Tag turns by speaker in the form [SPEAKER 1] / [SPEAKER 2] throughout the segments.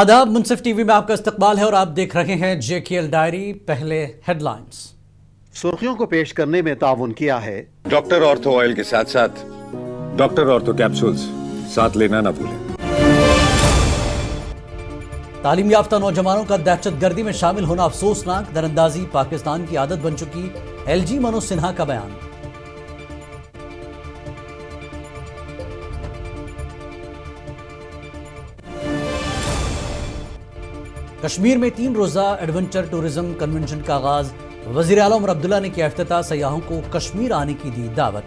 [SPEAKER 1] आदाब, मुंसिफ टीवी में आपका इस्तकबाल है और आप देख रहे हैं जेकेएल डायरी। पहले हेडलाइंस।
[SPEAKER 2] सुर्खियों को पेश करने में ताउन किया है
[SPEAKER 3] डॉक्टर ऑर्थो ऑयल के साथ साथ
[SPEAKER 4] डॉक्टर ऑर्थो कैप्सूल्स साथ लेना ना भूलें।
[SPEAKER 1] तालीम याफ्ता नौजवानों का दहशतगर्दी में शामिल होना अफसोसनाक, दरअंदाजी पाकिस्तान की आदत बन चुकी, एलजी मनोज सिन्हा का बयान। कश्मीर में 3 रोजा एडवेंचर टूरिज्म कन्वेंशन का आगाज, वजीर आला उमर अब्दुल्ला ने किया इफ्तिताह, सयाहों को कश्मीर आने की दी दावत।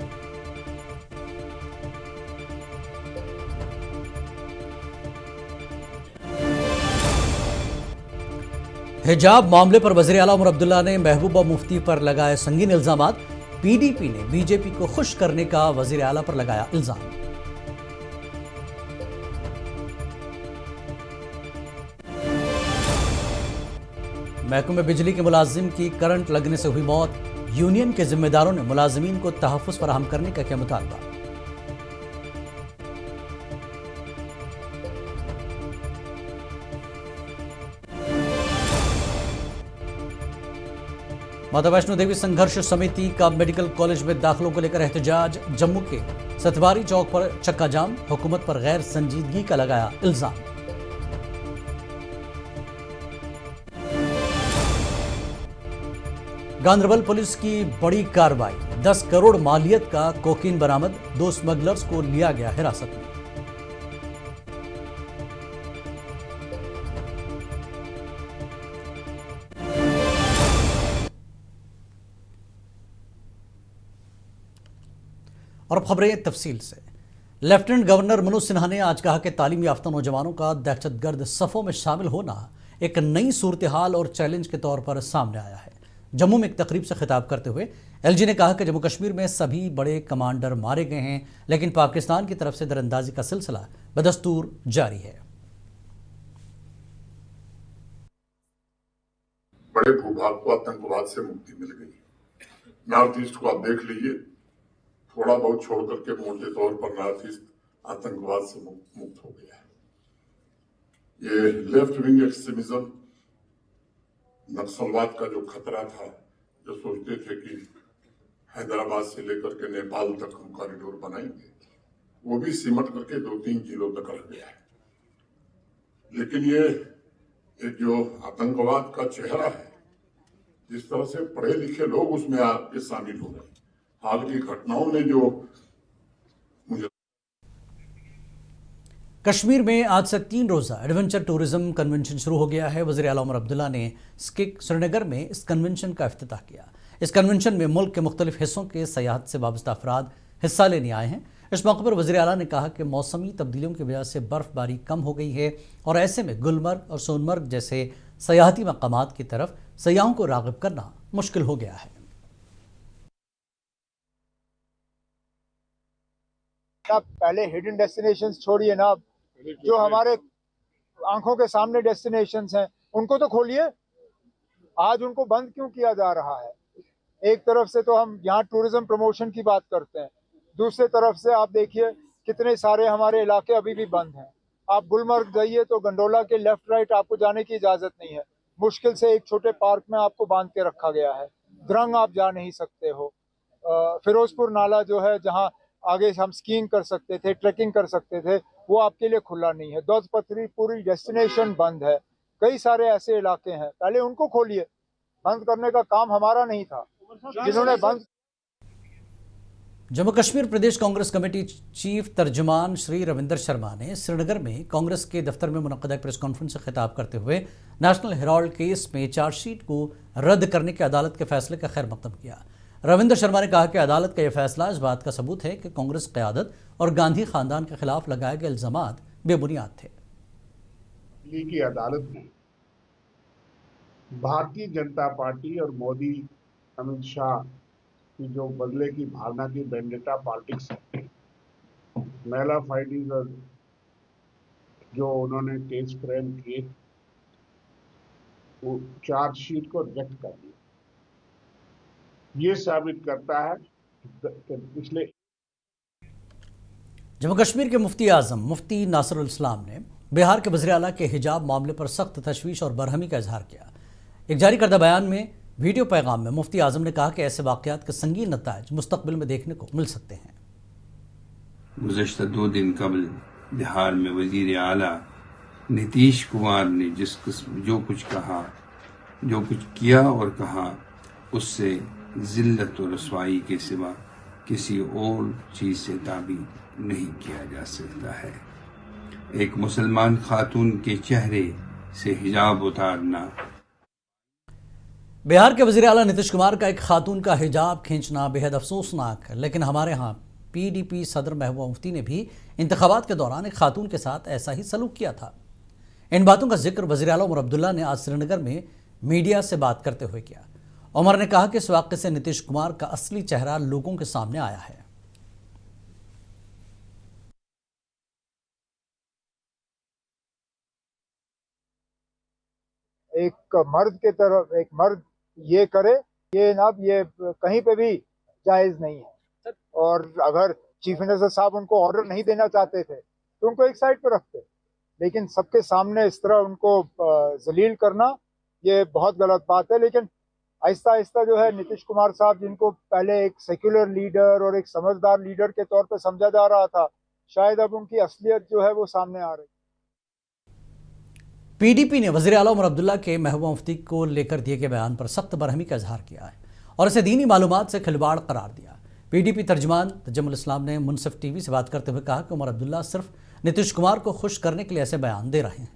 [SPEAKER 1] हिजाब मामले पर वजीर आला उमर अब्दुल्ला ने महबूबा मुफ्ती पर लगाए संगीन इल्जामात, पीडीपी ने बीजेपी को खुश करने का वजीर आला पर लगाया इल्जाम। महकमे बिजली के मुलाजिम की करंट लगने से हुई मौत, यूनियन के जिम्मेदारों ने मुलाजिमीन को तहफ्फुज़ फराहम करने का किया मुतालबा। माता वैष्णो देवी संघर्ष समिति का मेडिकल कॉलेज में दाखिलों को लेकर एहतजाज, जम्मू के सतवारी चौक पर चक्का जाम, हुकूमत पर गैर संजीदगी का लगाया इल्जाम। गांदरबल पुलिस की बड़ी कार्रवाई, 10 करोड़ मालियत का कोकीन बरामद, 2 स्मगलर्स को लिया गया हिरासत में। और अब खबरें तफसील से। लेफ्टिनेंट गवर्नर मनोज सिन्हा ने आज कहा कि तालीम याफ्ता नौजवानों का दहशतगर्द सफों में शामिल होना एक नई सूरत हाल और चैलेंज के तौर पर सामने आया है। जम्मू में एक तकरीब से खिताब करते हुए एलजी ने कहा कि जम्मू कश्मीर में सभी बड़े कमांडर मारे गए हैं, लेकिन पाकिस्तान की तरफ से दरअंदाजी का सिलसिला बदस्तूर जारी है।
[SPEAKER 5] बड़े भूभाग को आतंकवाद से मुक्ति मिल गई। नॉर्थ ईस्ट को आप देख लीजिए, थोड़ा बहुत छोड़ करके मोटे तौर पर नॉर्थ ईस्ट आतंकवाद से मुक्त हो गया है। ये लेफ्ट विंग एक्सट्रीमिज्म, नक्सलवाद का जो खतरा था, जो सोचते थे कि हैदराबाद से लेकर के नेपाल तक हम कॉरिडोर बनाएंगे, वो भी सिमट करके 2-3 जिलों तक रह गया है। लेकिन ये जो आतंकवाद का चेहरा है, जिस तरह से पढ़े लिखे लोग उसमें आके शामिल हो गए, हाल की घटनाओं ने जो मुझे
[SPEAKER 1] कश्मीर में आज से 3 रोजा एडवेंचर टूरिज्म कन्वेंशन शुरू हो गया है। वज़ीर आला उमर अब्दुल्ला ने स्किक श्रीनगर में इस कन्वेंशन का इफ्तिताह किया। इस कन्वेंशन में मुल्क के मुख्तलिफ हिस्सों के सयाहत से वाबस्ता अफराद हिस्सा लेने आए हैं। इस मौके पर वज़ीर आला ने कहा कि मौसमी तब्दीलियों की वजह से बर्फबारी कम हो गई है और ऐसे में गुलमर्ग और सोनमर्ग जैसे सयाहती मकामात की तरफ सयाहों को राग़िब करना मुश्किल हो गया है।
[SPEAKER 6] पहले हिडन डेस्टिनेशंस छोड़िए ना, जो हमारे आंखों के सामने डेस्टिनेशंस हैं उनको तो खोलिए। आज उनको बंद क्यों किया जा रहा है? एक तरफ से तो हम यहाँ टूरिज्म प्रमोशन की बात करते हैं, दूसरी तरफ से आप देखिए कितने सारे हमारे इलाके अभी भी बंद हैं। आप गुलमर्ग जाइए तो गंडोला के लेफ्ट राइट आपको जाने की इजाजत नहीं है, मुश्किल से एक छोटे पार्क में आपको बांध के रखा गया है। द्रंग आप जा नहीं सकते हो। फिरोजपुर नाला जो है, जहाँ आगे हम स्कीइंग कर सकते थे, ट्रैकिंग कर सकते थे, वो आपके लिए खुला नहीं है। दौद पथरी पूरी डेस्टिनेशन बंद है। कई सारे ऐसे इलाके हैं, पहले उनको खोलिए। बंद करने का काम हमारा नहीं था, जिन्होंने बंद।
[SPEAKER 1] जम्मू कश्मीर प्रदेश कांग्रेस कमेटी चीफ तर्जुमान श्री रविंदर शर्मा ने श्रीनगर में कांग्रेस के दफ्तर में मुनक़दा प्रेस कॉन्फ्रेंस से खिताब करते हुए नेशनल हेराल्ड केस में चार्जशीट को रद्द करने के अदालत के फैसले का खैर मकदम किया। रविंदर शर्मा ने कहा कि अदालत का यह फैसला इस बात का सबूत है कि कांग्रेस क़यादत और गांधी खानदान के खिलाफ लगाए गए इल्जामात बेबुनियाद थे।
[SPEAKER 7] दिल्ली की अदालत ने भारतीय जनता पार्टी और मोदी अमित शाह की जो बदले की भावना की वेंडेटा पॉलिटिक्स है, मेला फाइटिंग और जो उन्होंने केस फ्रेम किए, वो चार्जशीट को रिजेक्ट कर दिया। ये साबित करता है कि पिछले
[SPEAKER 1] जम्मू कश्मीर के मुफ्ती आजम मुफ्ती नासिरुल इस्लाम ने बिहार के वज़ीर आला के हिजाब मामले पर सख्त तशवीश और बरहमी का इजहार किया। एक जारी करदा बयान में वीडियो पैगाम में मुफ्ती आजम ने कहा कि ऐसे वाक़यात के संगीन नताइज मुस्तक़बिल में देखने को मिल सकते हैं।
[SPEAKER 8] गुज़श्ता 2 दिन कबल बिहार में वज़ीर आला नीतीश कुमार ने जो कुछ कहा, जो कुछ किया और कहा, उससे जिल्लत और रसवाई के सिवा किसी और चीज़ से ताबीर नहीं किया जा सकता है। एक मुसलमान खातून के चेहरे से हिजाब उतारना।
[SPEAKER 1] बिहार के वज़ीर आला नीतीश कुमार का एक खातून का हिजाब खींचना बेहद अफसोसनाक है, लेकिन हमारे यहाँ PDP सदर महबूबा मुफ्ती ने भी इंतखाबात के दौरान एक खातून के साथ ऐसा ही सलूक किया था। इन बातों का जिक्र वज़ीर आला उमर अब्दुल्ला ने आज श्रीनगर में मीडिया से बात करते हुए किया। उमर ने कहा कि इस वाक़े से नीतीश कुमार का असली चेहरा लोगों के सामने आया है।
[SPEAKER 6] एक मर्द के तरफ एक मर्द ये करे, ये कहीं पे भी जायज नहीं है। और अगर चीफ मिनिस्टर साहब उनको ऑर्डर नहीं देना चाहते थे तो उनको एक साइड पर रखते, लेकिन सबके सामने इस तरह उनको जलील करना ये बहुत गलत बात है। लेकिन आहिस्ता आहिस्ता जो है नीतीश कुमार साहब, जिनको पहले एक सेक्युलर लीडर और एक समझदार लीडर के तौर पर समझा जा रहा था, शायद अब उनकी असलियत जो है वो सामने आ रही।
[SPEAKER 1] PDP ने वज़ीर आला उमर अब्दुल्ला के महबूबा मुफ्ती को लेकर दिए गए बयान पर सख्त बरहमी का इजहार किया है और इसे दीनी मालूमात से खिलवाड़ करार दिया। PDP तर्जमान तजम्मुल इस्लाम ने मुनसिफ TV से बात करते हुए कहा कि उमर अब्दुल्ला सिर्फ नीतीश कुमार को खुश करने के लिए ऐसे बयान दे रहे हैं।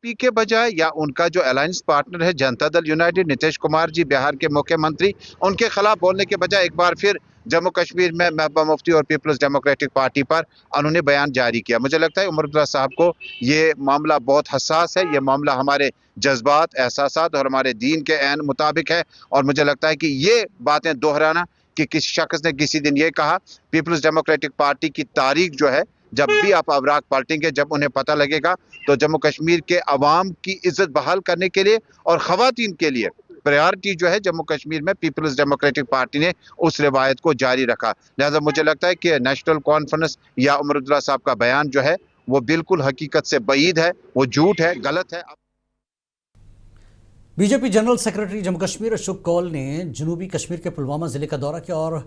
[SPEAKER 9] पी के बजाय या उनका जो अलायंस पार्टनर है जनता दल यूनाइटेड, नीतीश कुमार जी बिहार के मुख्यमंत्री, उनके खिलाफ बोलने के बजाय एक बार फिर जम्मू कश्मीर में महबूबा मुफ्ती और पीपल्स डेमोक्रेटिक पार्टी पर उन्होंने बयान जारी किया। मुझे लगता है उमर अब्दुल्ला साहब को ये मामला बहुत हसास है, ये मामला हमारे जज्बात, एहसासात और हमारे दीन के ऐन मुताबिक है। और मुझे लगता है कि ये बातें दोहराना कि किसी शख्स ने किसी दिन ये कहा, पीपल्स डेमोक्रेटिक पार्टी की तारीख जो है, जब भी आप अवराक पलटेंगे, जब उन्हें पता लगेगा, तो जम्मू कश्मीर के अवाम की इज्जत बहाल करने के लिए और ख़वातीन के लिए प्रायोरिटी जो है जम्मू कश्मीर में पीपल्स डेमोक्रेटिक पार्टी ने उस रिवायत को जारी रखा। लिहाजा मुझे लगता है कि नेशनल कॉन्फ्रेंस या उमर अब्दुल्ला साहब का बयान जो है वो बिल्कुल हकीकत से बईद है, वो झूठ है, गलत है।
[SPEAKER 1] BJP general secretary Jammu Kashmir Ashok Kaul ने जनूबी कश्मीर के पुलवामा जिले का दौरा किया और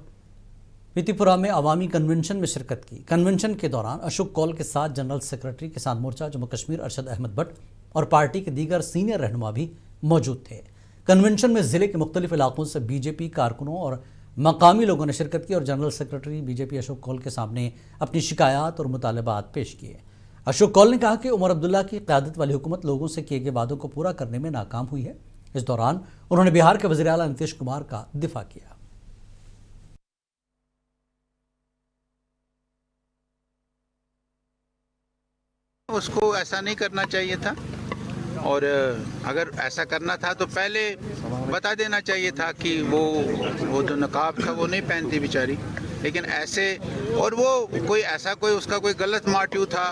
[SPEAKER 1] पीतीपुरा में अवामी कन्वेंशन में शिरकत की। कन्वेंशन के दौरान अशोक कौल के साथ जनरल सेक्रेटरी किसान मोर्चा जम्मू कश्मीर अरशद अहमद भट्ट और पार्टी के दीगर सीनियर रहनुमा भी मौजूद थे। कन्वेंशन में जिले के मुख्तलिफ इलाकों से बीजेपी कारकुनों और मकामी लोगों ने शिरकत की और general secretary BJP Ashok Kaul के सामने अपनी शिकायत और मुतालबात पेश किए। अशोक कौल ने कहा कि उमर अब्दुल्ला की क़यादत वाली हुकूमत लोगों से किए गए वादों को पूरा करने में नाकाम हुई है। इस दौरान उन्होंने बिहार के वज़ीर आला नीतीश कुमार का दिफा किया।
[SPEAKER 9] उसको ऐसा नहीं करना चाहिए था, और अगर ऐसा करना था तो पहले बता देना चाहिए था कि वो जो नकाब था वो नहीं पहनती बेचारी। लेकिन ऐसे, और वो कोई उसका कोई गलत मोटिव था।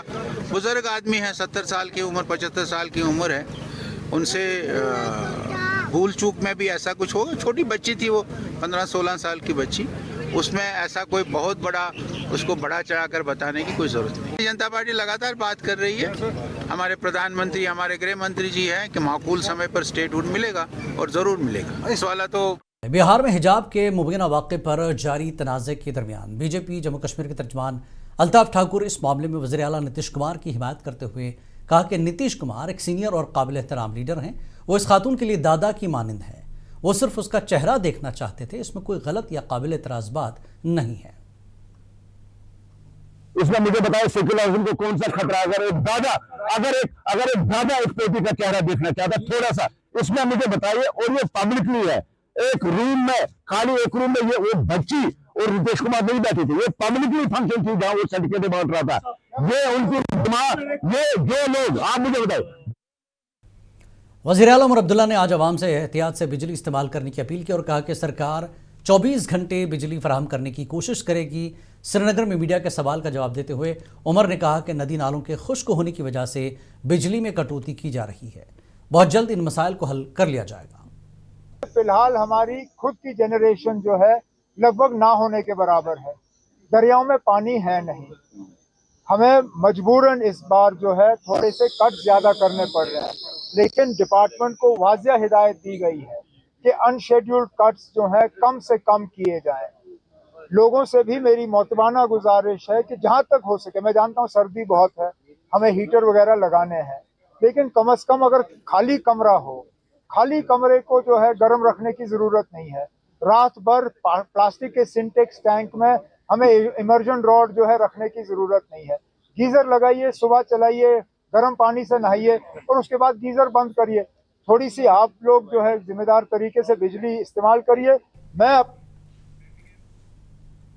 [SPEAKER 9] बुजुर्ग आदमी है, 70 साल की उम्र, 75 साल की उम्र है, उनसे भूल चूक में भी ऐसा कुछ होगा। छोटी बच्ची थी वो, 15-16 साल की बच्ची, उसमें ऐसा कोई बहुत बड़ा उसको बड़ा चढ़ाकर बताने की कोई जरूरत नहीं। जनता पार्टी लगातार बात कर रही है, हमारे प्रधानमंत्री, हमारे गृह मंत्री जी हैं कि माकूल समय पर स्टेटहुड मिलेगा और ज़रूर मिलेगा। इस वाला तो
[SPEAKER 1] बिहार में हिजाब के मुबैना वाक़े पर जारी तनाज़े के दरमियान बीजेपी जम्मू कश्मीर के तर्जमान अल्ताफ ठाकुर इस मामले में वज़ीर आला नीतीश कुमार की हिमायत करते हुए कहा कि नीतीश कुमार एक सीनियर और काबिल एहतराम लीडर हैं। वो इस खातून के लिए दादा की मानिंद है, वो सिर्फ उसका चेहरा देखना चाहते थे। इसमें कोई गलत या काबिल एतराज़ बात नहीं है।
[SPEAKER 10] इसमें मुझे बताए सेक्युलरिज्म को कौन सा खतरा? अगर एक दादा एक बेटी का चेहरा देखना चाहता, थोड़ा सा इसमें मुझे बताइए। और ये पब्लिकली है, एक रूम में, खाली एक रूम में ये वो बच्ची और नीतीश कुमार नहीं बैठे थे, ये पब्लिकली फंक्शन थी जहां वो सर्टिफिकेट बांट रहा था। ये उनकी दिमाग, ये जो लोग, आप मुझे बताइए।
[SPEAKER 1] वज़ीर आला उमर अब्दुल्ला ने आज अवाम से एहतियात से बिजली इस्तेमाल करने की अपील की और कहा कि सरकार 24 घंटे बिजली फराहम करने की कोशिश करेगी। श्रीनगर में मीडिया के सवाल का जवाब देते हुए उमर ने कहा कि नदी नालों के खुश्क होने की वजह से बिजली में कटौती की जा रही है, बहुत जल्द इन मसाइल को हल कर लिया जाएगा।
[SPEAKER 6] फिलहाल हमारी खुद की जनरेशन जो है लगभग ना होने के बराबर है। दरियाओं में पानी है नहीं, हमें मजबूरन इस बार जो है थोड़े से कट ज़्यादा करने पड़ रहे हैं, लेकिन डिपार्टमेंट को वाज़िया हिदायत दी गई है कि अनशेड्यूल्ड कट्स जो हैं कम से कम किए जाएं। लोगों से भी मेरी मोतबाना गुजारिश है कि जहां तक हो सके, मैं जानता हूं सर्दी बहुत है, हमें हीटर वगैरह लगाने हैं, लेकिन कम से कम अगर खाली कमरा हो, खाली कमरे को जो है गर्म रखने की ज़रूरत नहीं है। रात भर प्लास्टिक के सिंटेक्स टैंक में हमें इमर्जन रॉड जो है रखने की ज़रूरत नहीं है। गीज़र लगाइए, सुबह चलाइए, गर्म पानी से नहाइए और उसके बाद गीज़र बंद करिए। थोड़ी सी आप लोग जो है जिम्मेदार तरीके से बिजली इस्तेमाल करिए। मैं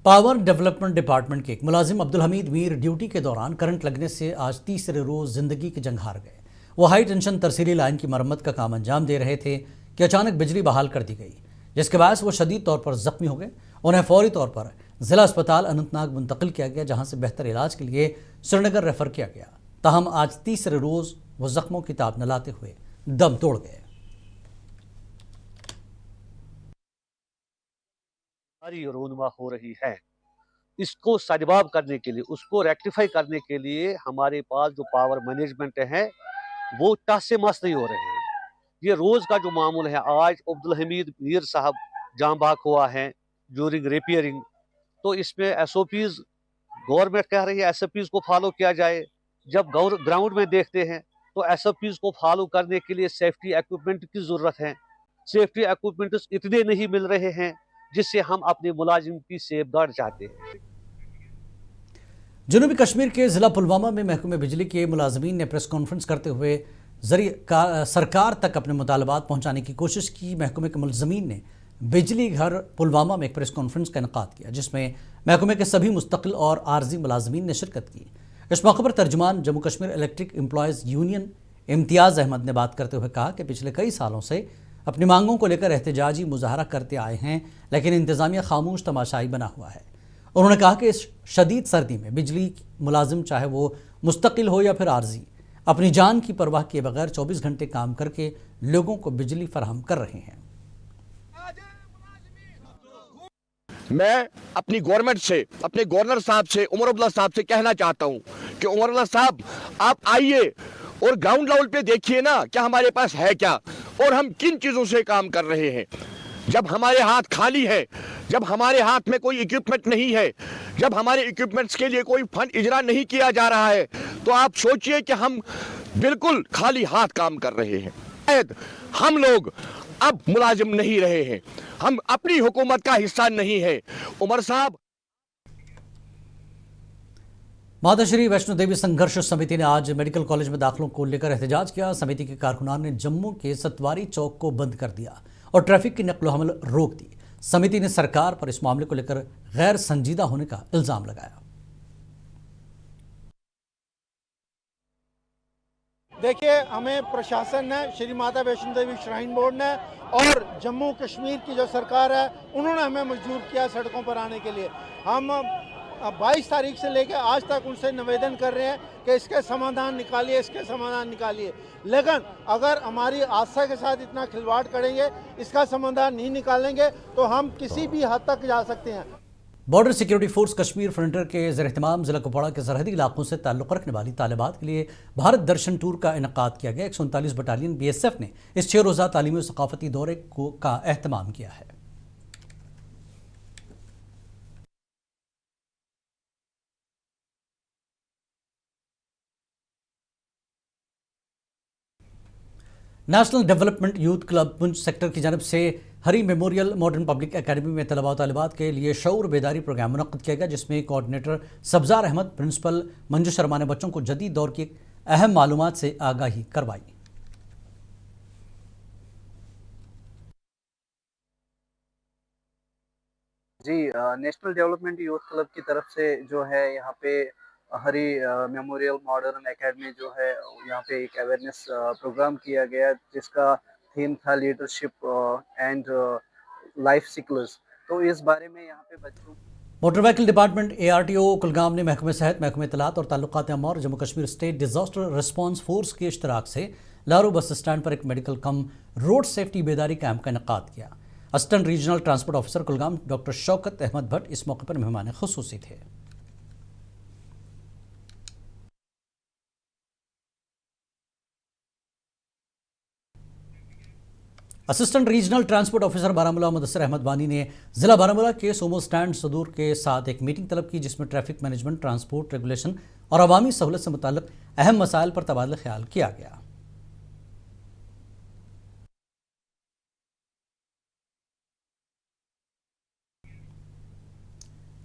[SPEAKER 1] पावर डेवलपमेंट डिपार्टमेंट के एक मुलाजिम अब्दुल हमीद मीर ड्यूटी के दौरान करंट लगने से आज तीसरे रोज जिंदगी की जंग हार गए। वो हाई टेंशन तरसीली लाइन की मरम्मत का काम अंजाम दे रहे थे कि अचानक बिजली बहाल कर दी गई, जिसके बायस वो शदीद तौर पर जख्मी हो गए। उन्हें फौरी तौर पर जिला अस्पताल अनंतनाग मुंतकिल किया गया, जहां से बेहतर इलाज के लिए श्रीनगर रेफर किया गया। ताहम आज तीसरे रोज वो जख्मों की ताब न लाते हुए दम तोड़ गए।
[SPEAKER 11] रूनुमा हो रही है, इसको सजवाब करने के लिए, उसको रेक्टिफाई करने के लिए हमारे पास जो पावर मैनेजमेंट है वो टस से मस नहीं हो रहे हैं। ये रोज का जो मामूल है, आज अब्दुल हमीद मीर साहब जाँ बाक हुआ है ड्यूरिंग रिपेयरिंग, तो इसमें एसओपीज गवर्नमेंट कह रही है एसओपीज को फॉलो किया जाए। जब ग्राउंड में देखते हैं तो एसओपीज को फॉलो करने के लिए सेफ्टी इक्विपमेंट की जरूरत है। सेफ्टी इक्विपमेंट इतने नहीं मिल रहे हैं जिससे हम अपने मुलाजिम की सेफगार्ड चाहते हैं।
[SPEAKER 1] जनूबी कश्मीर के जिला पुलवामा में महकमे बिजली के मुलाजमीन ने प्रेस कॉन्फ्रेंस करते हुए सरकार तक अपने मुतालबात पहुंचाने की कोशिश की। महकमे के मुलाजमीन ने बिजली घर पुलवामा में एक प्रेस कॉन्फ्रेंस का इनेकाद किया, जिसमें महकमे के सभी मुस्तकिल और आर्जी मुलाजमीन ने शिरकत की। इस मौके पर तर्जुमान Jammu Kashmir electric employees union Imtiaz Ahmad ने बात करते हुए कहा कि पिछले कई सालों से अपनी मांगों को लेकर एहतजाजी मुजाहरा करते आए हैं, लेकिन इंतज़ामिया खामोश तमाशाई बना हुआ है। उन्होंने कहा कि इस शदीद सर्दी में बिजली मुलाजिम, चाहे वो मुस्तकिल हो या फिर आर्जी, अपनी जान की परवाह किए बगैर 24 घंटे काम करके लोगों को बिजली फराहम कर रहे हैं।
[SPEAKER 10] मैं अपनी गवर्नमेंट से, अपने गवर्नर साहब से, उमर अब्दुल्ला साहब से कहना चाहता हूं कि उमर अब्दुल्ला साहब, आप आइए और ग्राउंड लेवल पे देखिए ना क्या हमारे पास है क्या और हम किन चीज़ों से काम कर रहे हैं। जब हमारे हाथ खाली है, जब हमारे हाथ में कोई इक्विपमेंट नहीं है, जब हमारे इक्विपमेंट्स के लिए कोई फंड इजरा नहीं किया जा रहा है, तो आप सोचिए कि हम बिल्कुल खाली हाथ काम कर रहे हैं। शायद हम लोग अब मुलाजिम नहीं रहे हैं, हम अपनी हुकूमत का हिस्सा नहीं है। उमर साहब,
[SPEAKER 1] माता श्री वैष्णो देवी संघर्ष समिति ने आज मेडिकल कॉलेज में दाखिलों को लेकर एहतजाज किया। समिति के कारकुनान ने जम्मू के सतवारी चौक को बंद कर दिया और ट्रैफिक की नकलो हमल रोक दी। समिति ने सरकार पर इस मामले को लेकर गैर संजीदा होने का इल्जाम लगाया।
[SPEAKER 12] देखिए, हमें प्रशासन ने, श्री माता वैष्णो देवी श्राइन बोर्ड ने और जम्मू कश्मीर की जो सरकार है, उन्होंने हमें मजबूर किया सड़कों पर आने के लिए। हम 22 तारीख से लेकर आज तक उनसे निवेदन कर रहे हैं कि इसके समाधान निकालिए, इसके समाधान निकालिए। लेकिन अगर हमारी आस्था के साथ इतना खिलवाड़ करेंगे, इसका समाधान नहीं निकालेंगे, तो हम किसी भी हद तक जा सकते हैं।
[SPEAKER 1] Border security force Kashmir frontier के ज़ेर-ए-एहतमाम जिला कुपवाड़ा के सरहदी इलाकों से ताल्लुक़ रखने वाली तालिबात के लिए भारत दर्शन टूर का इनेकाद किया गया। 139 बटालियन BSF ने इस 6 रोज़ा तालीमी और सकाफती दौरे का एहतमाम किया है। National development youth club Poonch sector की जानिब से हरी मेमोरियल मॉडर्न पब्लिक एकेडमी में तलबा और तालिबात के लिए शऊर बेदारी प्रोग्राम मुनक्किद किया गया, जिसमें कोऑर्डिनेटर सब्जार अहमद, प्रिंसिपल मंजू शर्मा ने बच्चों को जदीद दौर की अहम मालूमात से आगाही करवाई।
[SPEAKER 13] जी, नेशनल डेवलपमेंट यूथ क्लब की तरफ से जो है यहाँ पे हरी मेमोरियल मॉडर्न एकेडमी जो है, यहाँ पे एक अवेयरनेस प्रोग्राम किया गया, जिसका थीम था लीडरशिप एंड लाइफ सिक्ल्स। तो इस बारे में यहाँ पे बच्चों,
[SPEAKER 1] motor vehicle department ARTO Kulgam ने महकमे सेहत, महकमे इत्तलात और ताल्लुकात अम्मा और Jammu Kashmir state disaster response force के इश्तराक से लारू बस स्टैंड पर एक मेडिकल कम रोड सेफ्टी बेदारी कैंप का इनेकाद किया। Assistant regional transport officer Kulgam doctor Shaukat Ahmad Bhat इस मौके पर मेहमान खुसूसी थे। Assistant regional transport officer Baramulla Mudasir Ahmad Wani ने जिला बारामूला के सोमो स्टैंड सदूर के साथ एक मीटिंग तलब की, जिसमें ट्रैफिक मैनेजमेंट, ट्रांसपोर्ट रेगुलेशन और अवामी सहूलत से मुताल्लिक अहम मसाइल पर तबादला ख्याल किया गया।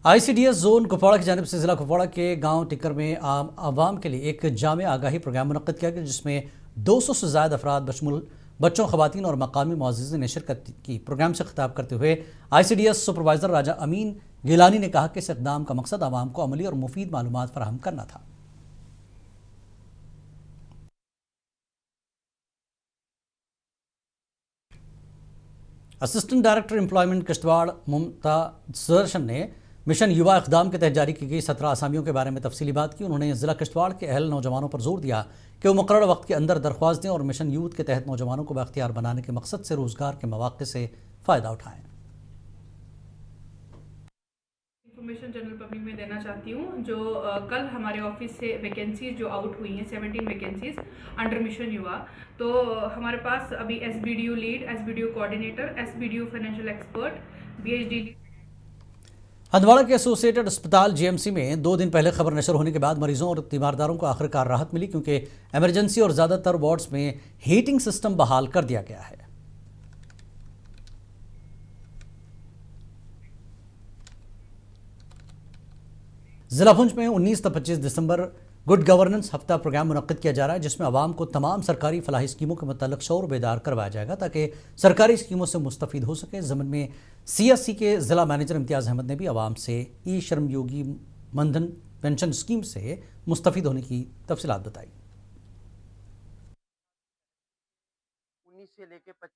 [SPEAKER 1] ICDS जोन कुपवाड़ा की जानिब से जिला कुपवाड़ा के गांव टिक्कर में आवाम के लिए एक जामे आगाही प्रोग्राम मुनक्किद किया गया, जिसमें 200 से ज़्यादा अफराद बशमुल बच्चों, ख़वातीन और मकामी मुअज़्ज़िज़ीन ने शिरकत की। प्रोग्राम से खिताब करते हुए ICDS सुपरवाइज़र राजा अमीन गिलानी ने कहा कि इस इक़दाम का मकसद आवाम को अमली और मुफीद मालूमात फराहम करना था। असिस्टेंट डायरेक्टर एम्प्लॉयमेंट किश्तवाड़ ममता सुदर्शन ने मिशन युवा इक़दाम के तहत जारी की गई 17 असामियों के बारे में तफसीली बात की। उन्होंने ज़िला किश्तवाड़ के अहल नौजवानों पर जोर दिया कि वो मुकर्रर वक्त के अंदर दरख्वास्त दें और मिशन यूथ के तहत नौजवानों को बाख्तियार बनाने के मकसद से रोज़गार के मौक़े से फ़ायदा उठाएँ।
[SPEAKER 14] इन्फॉर्मेशन जनरल पब्लिक में देना चाहती हूँ, जो कल हमारे ऑफिस से वैकेंसीज जो आउट हुई हैं, 17 वैकेंसीज अंडर मिशन युवा। तो हमारे पास अभी SBDU lead, SBDU coordinator, SBDU financial expert, BHD।
[SPEAKER 1] Handwara के एसोसिएटेड अस्पताल GMC में 2 दिन पहले खबर नशर होने के बाद मरीजों और तीमारदारों को आखिरकार राहत मिली, क्योंकि इमरजेंसी और ज़्यादातर वार्ड्स में हीटिंग सिस्टम बहाल कर दिया गया है। जिला भुंज में 19 से 25 दिसंबर गुड गवर्नेंस हफ्ता प्रोग्राम मुनक्किद किया जा रहा है, जिसमें आवाम को तमाम सरकारी फलाही स्कीमों के मुताल्लिक शऊर बेदार करवाया जाएगा ताकि सरकारी स्कीमों से मुस्तफ़ीद हो सके। ज़मन में CSC के ज़िला मैनेजर इम्तियाज़ अहमद ने भी आवाम से श्रम योगी मनधन पेंशन स्कीम से मुस्तफ़ीद होने की तफसीलात बताई।
[SPEAKER 15] 19 से लेकर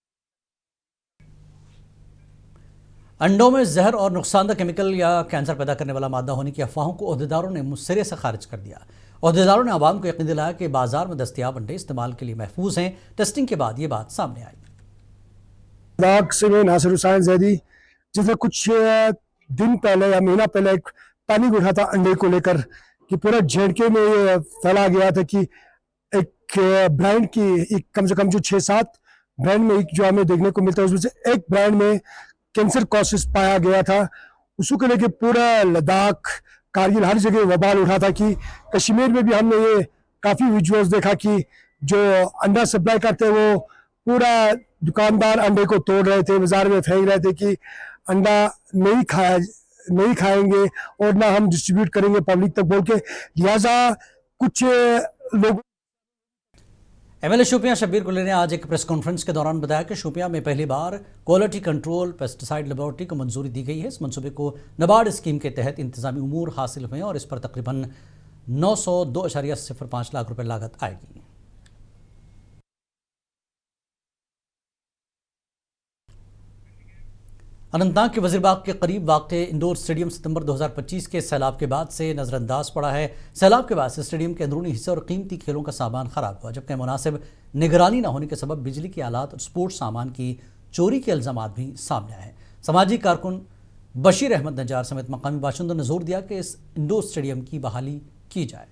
[SPEAKER 1] अंडों में जहर और नुकसानदा केमिकल या कैंसर पैदा करने वाला मादा होने की अफवाहों को अहदेदारों ने मुसिरे से खारिज कर दिया। अहदेदारों ने आवाम को यकीन दिलाया कि बाजार में दस्तयाब अंडे इस्तेमाल के लिए महफूज हैं। टेस्टिंग के बाद ये बात सामने आई।
[SPEAKER 16] दाग से मैं नासिर हुसैन जैदी, जिसने कुछ दिन पहले या महीना पहले एक पैनिक उठा था अंडे को लेकर कि पूरा JNK में ये फैला गया था कि एक ब्रांड की कम से कम जो 6-7 ब्रांड में जो हमें देखने को मिलता है, उसमें से एक ब्रांड में कैंसर कॉसेस पाया गया था। उसको लेके पूरा लद्दाख, कारगिल, हर जगह वबाल उठा था कि कश्मीर में भी हमने ये काफ़ी विजुअल्स देखा कि जो अंडा सप्लाई करते हैं वो पूरा दुकानदार अंडे को तोड़ रहे थे, बाजार में फेंक रहे थे कि अंडा नहीं खाएंगे और ना हम डिस्ट्रीब्यूट करेंगे पब्लिक तक बोल के। लिहाजा कुछ लोग
[SPEAKER 1] MLA शोपियां शब्बीर कुल्ले ने आज एक प्रेस कॉन्फ्रेंस के दौरान बताया कि शोपियां में पहली बार क्वालिटी कंट्रोल पेस्टिसाइड लेबोरेटरी को मंजूरी दी गई है। इस मंसूबे को नाबार्ड स्कीम के तहत इंतजामी उमूर हासिल हुए और इस पर तकरीबन 902.05 लाख रुपए लागत आएगी। अनंतनाग के वजीरबाग के करीब वाक़े इंडोर स्टेडियम सितंबर 2025 के सैलाब के बाद से नज़रअंदाज पड़ा है। सैलाब के बाद से स्टेडियम के अंदरूनी हिस्से और कीमती खेलों का सामान खराब हुआ, जबकि मुनासिब निगरानी न होने के सबब बिजली के आलात और स्पोर्ट्स सामान की चोरी के इल्ज़ामात भी सामने आए हैं। समाजी कारकुन बशीर अहमद नजार समेत मकामी बाशिंदों ने जोर दिया कि इस इंडोर स्टेडियम की बहाली की जाए।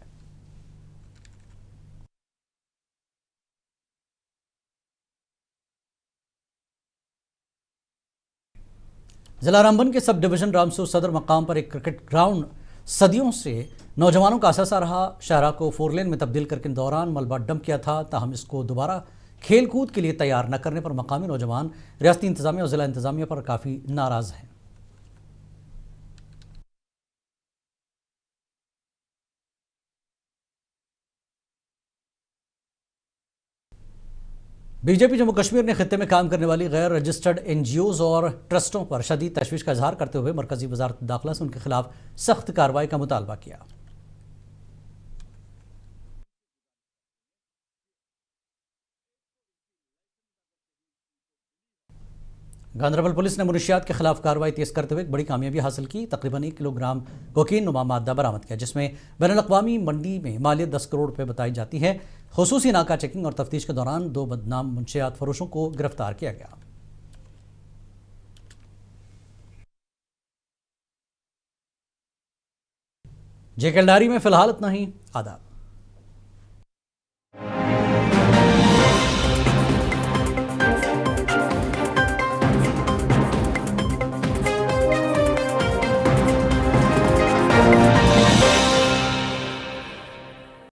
[SPEAKER 1] जिला रामबन के सब डिवीज़न रामसू सदर मकाम पर एक क्रिकेट ग्राउंड सदियों से नौजवानों का असासा रहा। शाहरा को 4 लेन में तब्दील करके दौरान मलबा डंप किया था, ताहम इसको दोबारा खेल कूद के लिए तैयार न करने पर मकामी नौजवान रियासती इंतजामिया और जिला इंतजामिया पर काफ़ी नाराज़ हैं। बीजेपी जम्मू कश्मीर ने खित्ते में काम करने वाली गैर रजिस्टर्ड NGOs और ट्रस्टों पर शदीद तशवीश का इजहार करते हुए मरकजी वजारत दाखिला से उनके खिलाफ सख्त कार्रवाई का मुतालबा किया। गांधरबल पुलिस ने मुनशियात के खिलाफ कार्रवाई तेज करते हुए एक बड़ी कामयाबी हासिल की। तकरीबन 1 किलोग्राम कोकीन नुमा मादा बरामद किया, जिसमें बैनुल-अक़वामी मंडी में मालियत 10 करोड़ रुपए बताई जाती है। खुसूसी नाका चेकिंग और तफ्तीश के दौरान 2 बदनाम मुनशियात फरोशों को गिरफ्तार किया गया। जेकेएलडारी में फिलहाल इतना ही। आदाब।